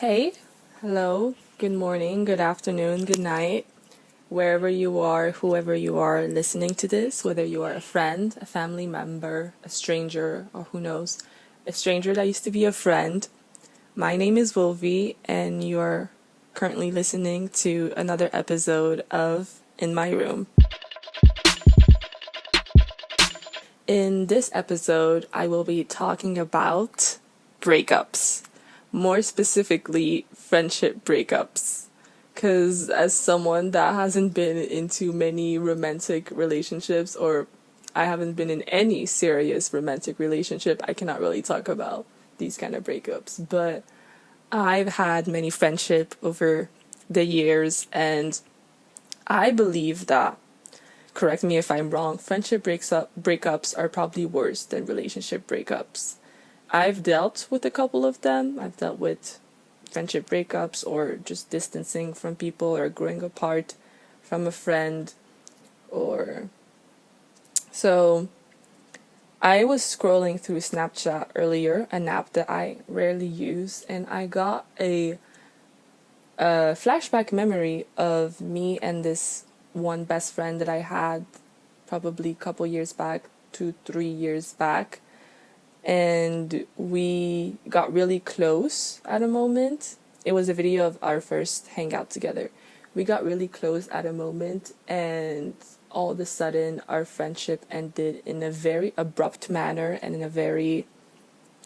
Hey, hello, good morning, good afternoon, good night, wherever you are, whoever you are listening to this, whether you are a friend, a family member, a stranger, or who knows, a stranger that used to be a friend. My name is Wolvie, and you are currently listening to another episode of In My Room. In this episode, I will be talking about breakups, more specifically, friendship breakups. Because as someone that hasn't been into many romantic relationships, or I haven't been in any serious romantic relationship, I cannot really talk about these kind of breakups. But I've had many friendship over the years, and I believe that, correct me if I'm wrong, breakups are probably worse than relationship breakups. I've dealt with a couple of them. I've dealt with friendship breakups or just distancing from people or growing apart from a friend or so I was scrolling through Snapchat earlier, an app that I rarely use, and I got a flashback memory of me and this one best friend that I had probably a couple years back, 2, 3 years back. And we got really close at a moment. It was a video of our first hangout together. We got really close at a moment, and all of a sudden, our friendship ended in a very abrupt manner and in a very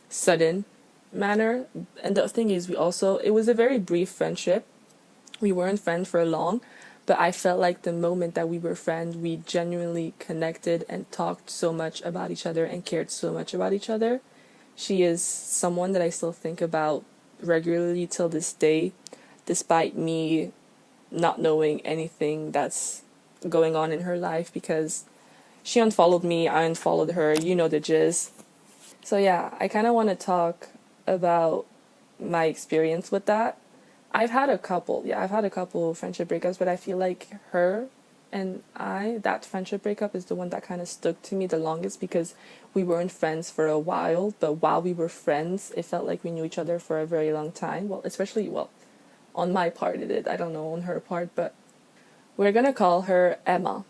sudden manner. And the thing is, it was a very brief friendship. We weren't friends for long, but I felt like the moment that we were friends, we genuinely connected and talked so much about each other and cared so much about each other. She is someone that I still think about regularly till this day, despite me not knowing anything that's going on in her life because she unfollowed me, I unfollowed her, you know the gist. So yeah, I kind of want to talk about my experience with that. I've had a couple friendship breakups, but I feel like that friendship breakup is the one that kind of stuck to me the longest because we weren't friends for a while, but while we were friends, it felt like we knew each other for a very long time. On my part it did. I don't know on her part, but we're gonna call her Emma.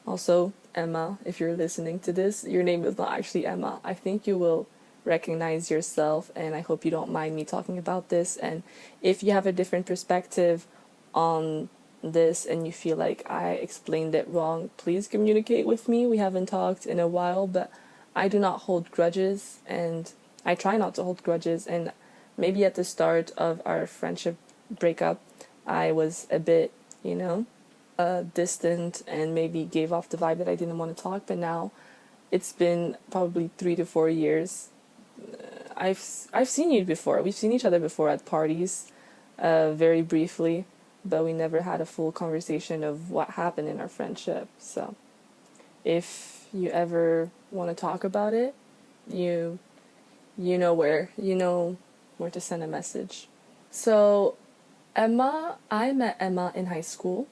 Also, Emma, if you're listening to this, your name is not actually Emma. I think you will recognize yourself, and I hope you don't mind me talking about this. And if you have a different perspective on this and you feel like I explained it wrong, please communicate with me. We haven't talked in a while, but I do not hold grudges, and I try not to hold grudges. And maybe at the start of our friendship breakup, I was a bit, distant and maybe gave off the vibe that I didn't want to talk. But now it's been probably 3 to 4 years. I've seen you before. We've seen each other before at parties, very briefly, but we never had a full conversation of what happened in our friendship. So if you ever want to talk about it, you you know where to send a message. So I met Emma in high school.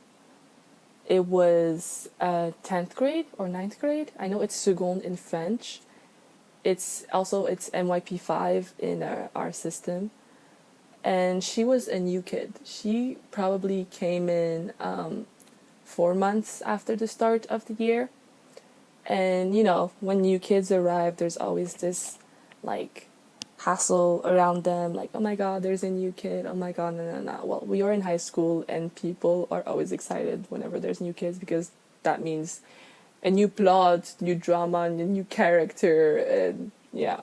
It was 10th grade or ninth grade. I know it's seconde in French. It's NYP5 in our system. And she was a new kid. She probably came in 4 months after the start of the year. And when new kids arrive, there's always this like hassle around them, like, oh my god, there's a new kid, oh my god, no, no, no. Well, we are in high school, and people are always excited whenever there's new kids because that means a new plot, new drama, and a new character. And yeah,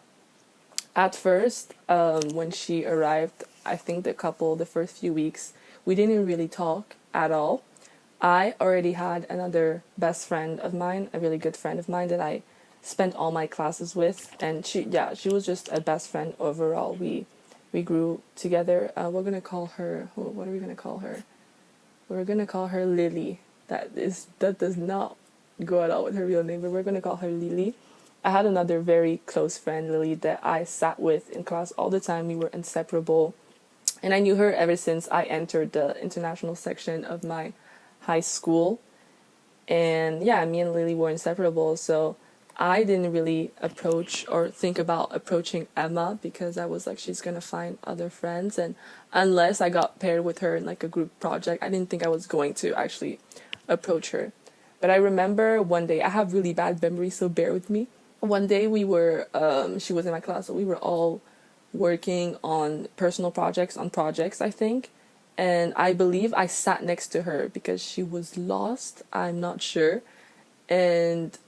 at first, when she arrived, I think the first few weeks, we didn't really talk at all. I already had another best friend of mine, a really good friend of mine that I spent all my classes with, and she was just a best friend overall. We grew together. We're gonna call her. What are we gonna call her? We're gonna call her Lily. That does not go at all with her real name, but we're gonna call her Lily. I had another very close friend, Lily, that I sat with in class all the time. We were inseparable, and I knew her ever since I entered the international section of my high school. And yeah, me and Lily were inseparable. So I didn't really approach or think about approaching Emma because I was like, she's gonna find other friends, and unless I got paired with her in like a group project, I didn't think I was going to actually approach her. But I remember one day, I have really bad memory, so bear with me. One day we were, she was in my class, so we were all working on personal projects, on projects, I think. And I believe I sat next to her because she was lost. I'm not sure. And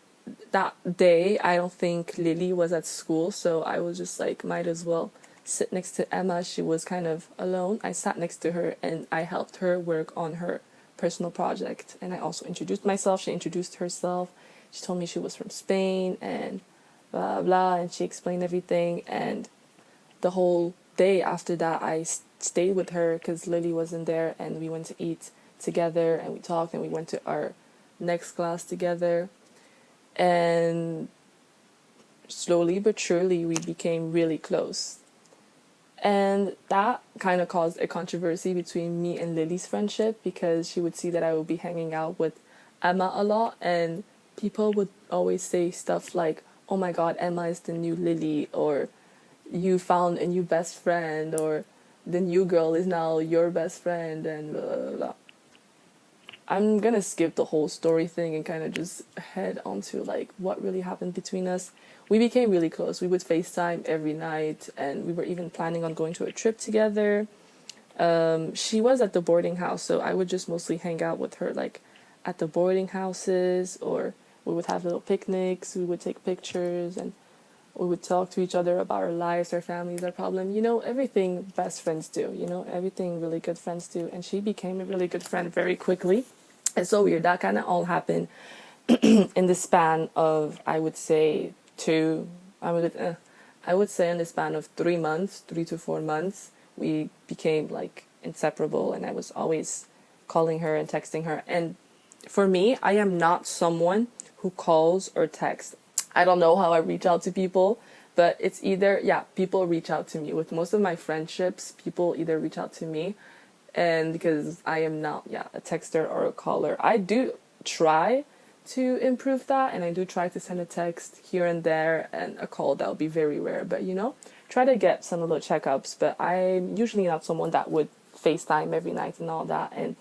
that day, I don't think Lily was at school, so I was just like, might as well sit next to Emma. She was kind of alone. I sat next to her and I helped her work on her personal project. And I also introduced myself. She introduced herself. She told me she was from Spain and blah, blah. And she explained everything. And the whole day after that, I stayed with her because Lily wasn't there. And we went to eat together and we talked and we went to our next class together. And slowly but surely we became really close. And that kind of caused a controversy between me and Lily's friendship because she would see that I would be hanging out with Emma a lot, and people would always say stuff like, oh my god, Emma is the new Lily, or you found a new best friend, or the new girl is now your best friend, and blah, blah, blah. I'm gonna skip the whole story thing and kind of just head onto like what really happened between us. We became really close. We would FaceTime every night, and we were even planning on going to a trip together. She was at the boarding house, so I would just mostly hang out with her like at the boarding houses, or we would have little picnics. We would take pictures, and we would talk to each other about our lives, our families, our problem. Everything best friends do. Everything really good friends do. And she became a really good friend very quickly. It's so weird. That kind of all happened in the span of, I would say, I would say in the span of 3 months, 3 to 4 months, we became like inseparable, and I was always calling her and texting her. And for me, I am not someone who calls or texts. I don't know how I reach out to people, but it's either, yeah, people reach out to me. With most of my friendships, people either reach out to me, and because I am not, yeah, a texter or a caller. I do try to improve that, and I do try to send a text here and there, and a call that would be very rare, but try to get some little checkups. But I'm usually not someone that would FaceTime every night and all that, and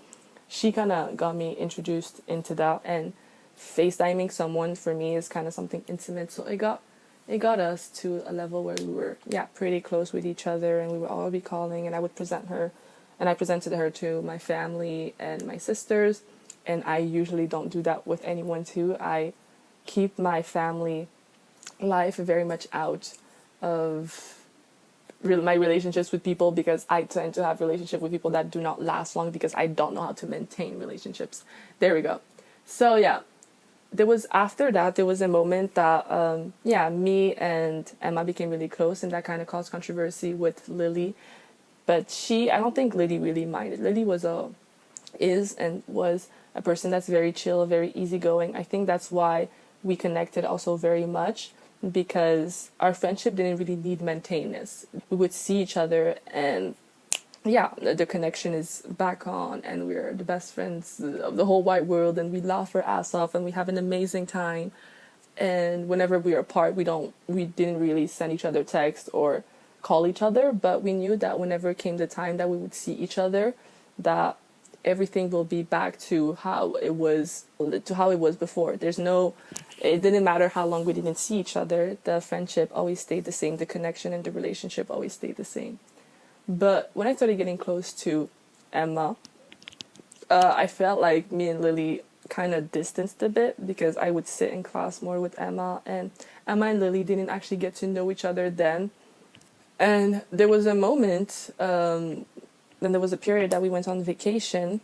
she kind of got me introduced into that. And FaceTiming someone for me is kind of something intimate, so it got us to a level where we were, yeah, pretty close with each other, and we would all be calling, and I would present her, and I presented her to my family and my sisters. And I usually don't do that with anyone too. I keep my family life very much out of my relationships with people, because I tend to have relationships with people that do not last long because I don't know how to maintain relationships. There we go. So yeah, after that there was a moment that me and Emma became really close, and that kind of caused controversy with Lily. But I don't think Lily really minded. Lily was a person that's very chill, very easygoing. I think that's why we connected also very much, because our friendship didn't really need maintenance. We would see each other, and yeah, the connection is back on, and we're the best friends of the whole wide world, and we laugh our ass off, and we have an amazing time. And whenever we are apart, we didn't really send each other texts or call each other, but we knew that whenever came the time that we would see each other, that everything will be back to how it was before. It didn't matter how long we didn't see each other. The friendship always stayed the same. The connection and the relationship always stayed the same. But when I started getting close to Emma, I felt like me and Lily kind of distanced a bit, because I would sit in class more with Emma, and Emma and Lily didn't actually get to know each other then. And there was a moment, then there was a period that we went on vacation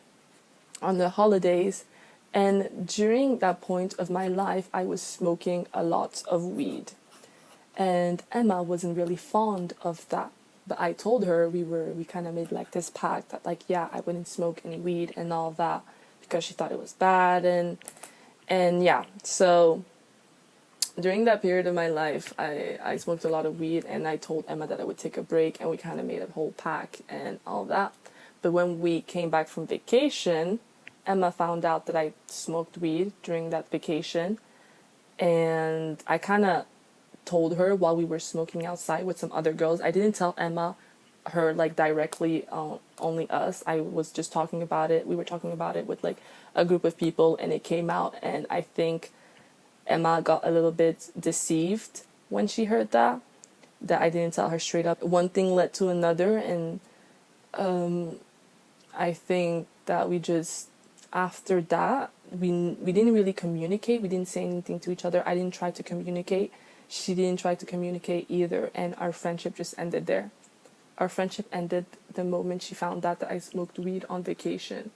on the holidays, and during that point of my life, I was smoking a lot of weed. And Emma wasn't really fond of that. But I told her, we kind of made like this pact that like, yeah, I wouldn't smoke any weed and all that, because she thought it was bad. And yeah, so during that period of my life, I smoked a lot of weed, and I told Emma that I would take a break, and we kind of made a whole pack and all that. But when we came back from vacation, Emma found out that I smoked weed during that vacation, And I kind of told her while we were smoking outside with some other girls. I didn't tell Emma, her like directly, only us. I was just talking about it. We were talking about it with like a group of people, and it came out. And I think Emma got a little bit deceived when she heard that I didn't tell her straight up. One thing led to another, and I think that we just, after that, we didn't really communicate. We didn't say anything to each other. I didn't try to communicate. She didn't try to communicate either, and our friendship just ended there. Our friendship ended the moment she found out that I smoked weed on vacation.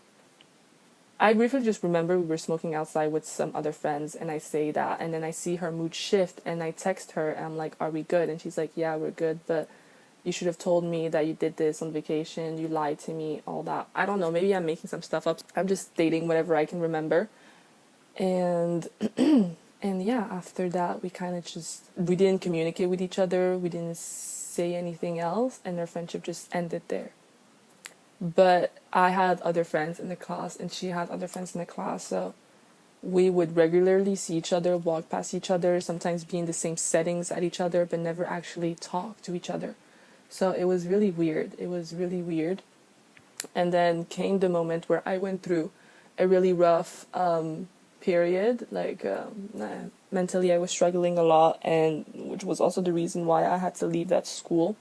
I briefly just remember we were smoking outside with some other friends, and I say that, and then I see her mood shift, and I text her, and I'm like, "Are we good?" And she's like, "Yeah, we're good, but you should have told me that you did this on vacation. You lied to me, all that." I don't know. Maybe I'm making some stuff up. I'm just stating whatever I can remember, and and yeah, after that, we didn't communicate with each other. We didn't say anything else, and our friendship just ended there. But I had other friends in the class, and she had other friends in the class, so we would regularly see each other, walk past each other, sometimes be in the same settings at each other, but never actually talk to each other. So it was really weird. It was really weird. And then came the moment where I went through a really rough period. Like, mentally, I was struggling a lot, and which was also the reason why I had to leave that school.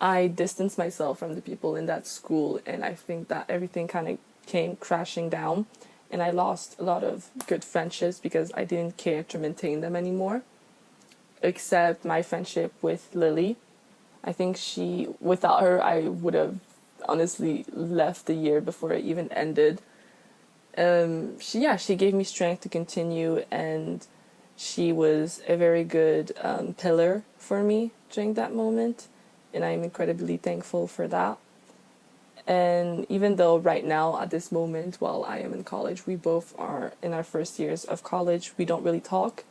I distanced myself from the people in that school, and I think that everything kind of came crashing down, and I lost a lot of good friendships because I didn't care to maintain them anymore, except my friendship with Lily. I think without her, I would have honestly left the year before it even ended. She gave me strength to continue, and she was a very good pillar for me during that moment, and I'm incredibly thankful for that. And even though right now, at this moment, while I am in college, we both are in our first years of college, we don't really talk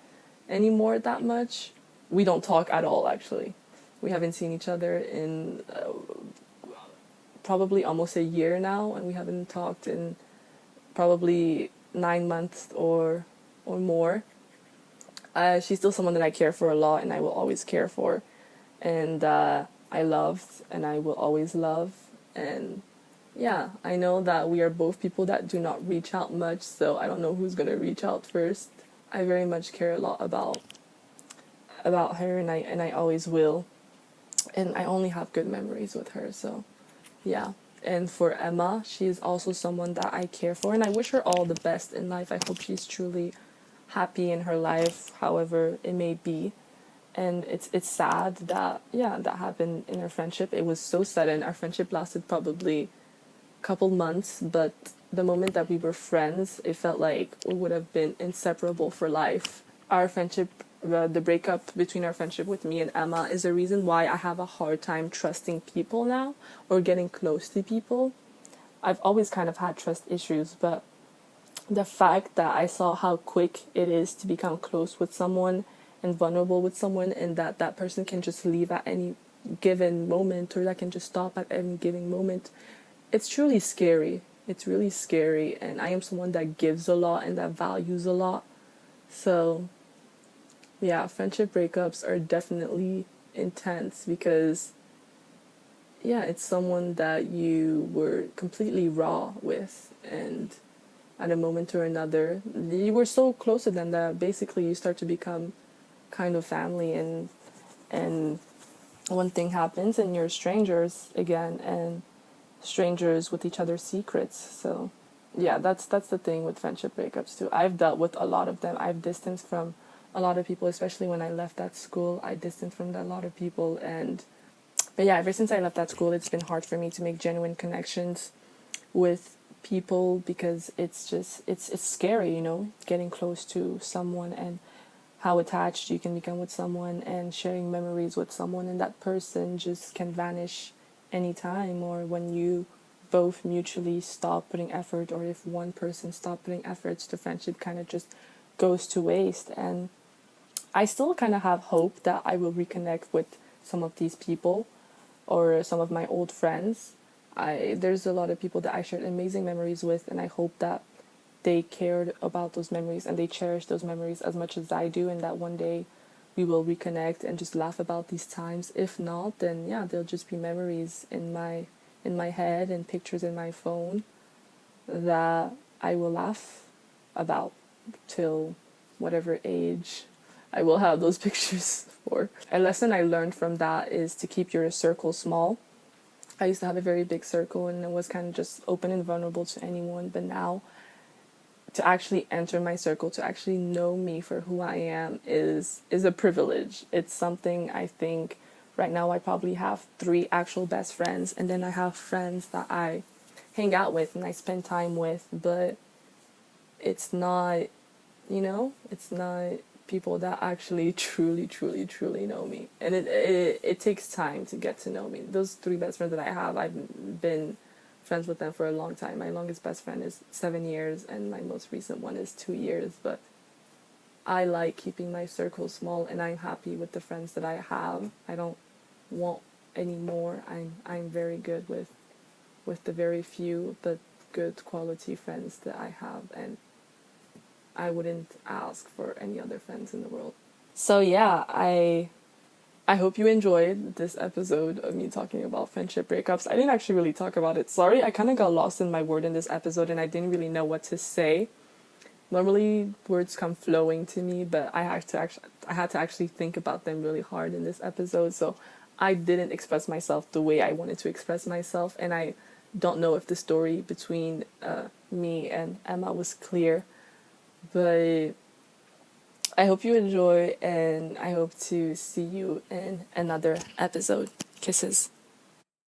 anymore that much. We don't talk at all, actually. We haven't seen each other in probably almost a year now, and we haven't talked in probably 9 months or more. She's still someone that I care for a lot, and I will always care for, and I loved, and I will always love. And yeah, I know that we are both people that do not reach out much, so I don't know who's gonna reach out first. I very much care a lot about her, and I always will, and I only have good memories with her. So yeah. And for Emma, she is also someone that I care for, and I wish her all the best in life. I hope she's truly happy in her life, however it may be. And it's sad that, yeah, that happened in our friendship. It was so sudden. Our friendship lasted probably a couple months, but the moment that we were friends, it felt like we would have been inseparable for life. Our friendship, the breakup between our friendship with me and Emma, is the reason why I have a hard time trusting people now or getting close to people. I've always kind of had trust issues, but the fact that I saw how quick it is to become close with someone and vulnerable with someone, and that that person can just leave at any given moment, or that can just stop at any given moment, it's truly scary. It's really scary, and I am someone that gives a lot and that values a lot. So yeah, friendship breakups are definitely intense because, yeah, it's someone that you were completely raw with, and at a moment or another, you were so close to them that basically you start to become kind of family, and one thing happens and you're strangers again, and strangers with each other's secrets. So yeah, that's the thing with friendship breakups too. I've dealt with a lot of them. I've distanced from a lot of people, especially when I left that school. I distanced from a lot of people, and but yeah, ever since I left that school, it's been hard for me to make genuine connections with people because it's scary, getting close to someone, and how attached you can become with someone, and sharing memories with someone, and that person just can vanish anytime, or when you both mutually stop putting effort, or if one person stops putting efforts, the friendship kind of just goes to waste. And I still kind of have hope that I will reconnect with some of these people or some of my old friends. There's a lot of people that I shared amazing memories with, and I hope that they cared about those memories and they cherish those memories as much as I do, and that one day we will reconnect and just laugh about these times. If not, then yeah, they'll just be memories in my head and pictures in my phone that I will laugh about till whatever age I will have those pictures for. A lesson I learned from that is to keep your circle small. I used to have a very big circle and it was kind of just open and vulnerable to anyone, but now to actually enter my circle, to actually know me for who I am is a privilege. It's something I think right now I probably have 3 actual best friends, and then I have friends that I hang out with and I spend time with, but it's not, it's not people that actually truly know me. And it takes time to get to know me. Those 3 best friends that I have, I've been friends with them for a long time. My longest best friend is 7 years and my most recent one is 2 years, but I like keeping my circle small and I'm happy with the friends that I have. I don't want any more. I'm very good with the very few but good quality friends that I have, and I wouldn't ask for any other friends in the world. So yeah, I hope you enjoyed this episode of me talking about friendship breakups. I didn't actually really talk about it. Sorry, I kind of got lost in my word in this episode and I didn't really know what to say. Normally words come flowing to me, but I had to actually think about them really hard in this episode. So I didn't express myself the way I wanted to express myself, and I don't know if the story between me and Emma was clear, but I hope you enjoy, and I hope to see you in another episode. Kisses.